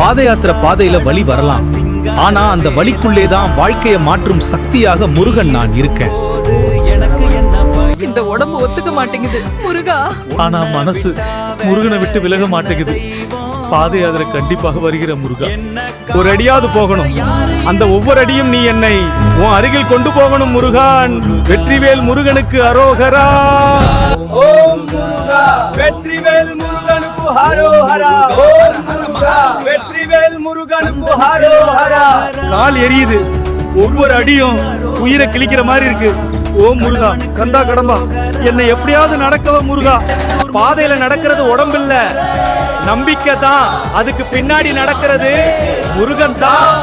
பாத யாத்திரை பாதையில வலி வரலாம், ஆனா அந்த வலிக்குள்ளேதான் வாழ்க்கையை மாற்றும் சக்தியாக முருகன் நான் இருக்கேன். இந்த உடம்பு ஒத்துக்க மாட்டேங்குது முருகா. ஆனா மனசு முருகனை விட்டு விலக மாட்டேங்குது. பாத யாத்திரை கண்டிப்பாக வருகிற முருகா. ஒரு அடியாவது போகணும். அந்த ஒவ்வொரு அடியும் நீ என்னை உன் அருகில் கொண்டு போகணும் முருகான். வெற்றிவேல் முருகனுக்கு அரோகரா. ஓம் முருகா. வெற்றிவேல் முருகனுக்கு ஹரோஹரா. ஓம் முருகா. வெற்றிவேல் முருகனுக்கு ஹரோஹரா. கால் எரியுது, ஒவ்வொரு அடியும் உயிரை கிழிக்கிற மாதிரி இருக்கு. ஓம் முருகா, கந்தா கடம்பா, என்னை எப்படியாவது நடக்கவ முருகா. பாதையில நடக்கிறது உடம்பில்ல, நம்பிக்கை தான். அதுக்கு பின்னாடி நடக்கிறது முருகன் தான்.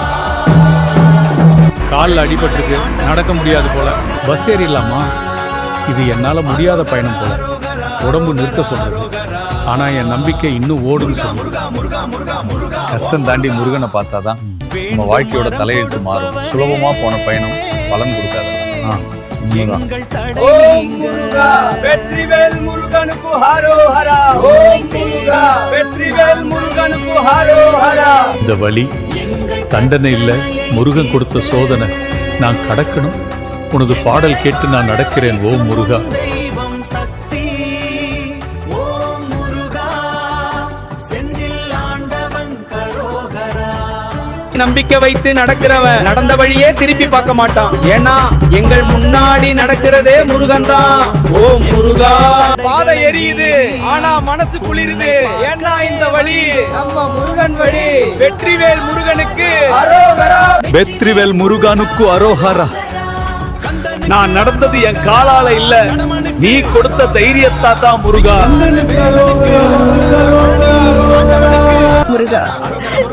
காலில் அடிபட்டிருக்கு, நடக்க முடியாது போல. பஸ் ஏறிடலாமா? இது என்னால முடியாத பயணம் போல. உடம்பு நிறுத்த சொல்றது, ஆனா என் நம்பிக்கை இன்னும் ஓடுன்னு சொல்லுது. கஷ்டம் தாண்டி முருகனை பார்த்தாதான் நம்ம வாழ்க்கையோட தலையெழுத்து மாறும். சுலபமா போன பயணம் பலன் கொடுக்காத. ஓம் முருகா. வெற்றிவேல் முருகனுக்கு ஹரோஹரா. ஓம் முருகா. வெற்றிவேல் முருகனுக்கு ஹரோஹரா. இந்த வலி தண்டனை இல்ல, முருகன் கொடுத்த சோதனை. நான் கடக்கணும். உனது பாடல் கேட்டு நான் நடக்கிறேன். ஓம் முருகா. நம்பிக்கை வைத்து நடக்கிறவன் நடந்த வழியே திருப்பி பார்க்க மாட்டான். ஏன்னா எங்கள் முன்னாடி நடக்கிறதே முருகன் தான். ஓம் முருகா. பாதை எரியுது, ஆனா மனசு குளிருது. ஏன்னா இந்த வழி நம்ம முருகன் வழி. வெற்றிவேல் முருகனுக்கு அரோகரா. வெற்றிவேல் முருகனுக்கு அரோஹரா. நான் நடந்தது என் காலால இல்ல, நீ கொடுத்த தைரியத்தா தான் முருகா. முருகா,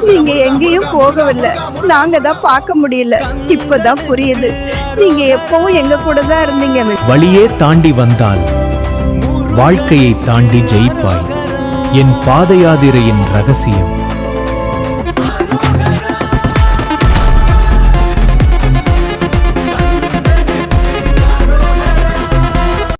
நீங்க எங்கேயும் போகவில்லை, நாங்க தான் பார்க்க முடியல. இப்பதான் புரியுது, நீங்க எப்பவும் எங்க கூட தான் இருந்தீங்க. வழியே தாண்டி வந்தால் வாழ்க்கையை தாண்டி ஜெயிப்பாய். என் பாத யாத்திரையின் ரகசியம்.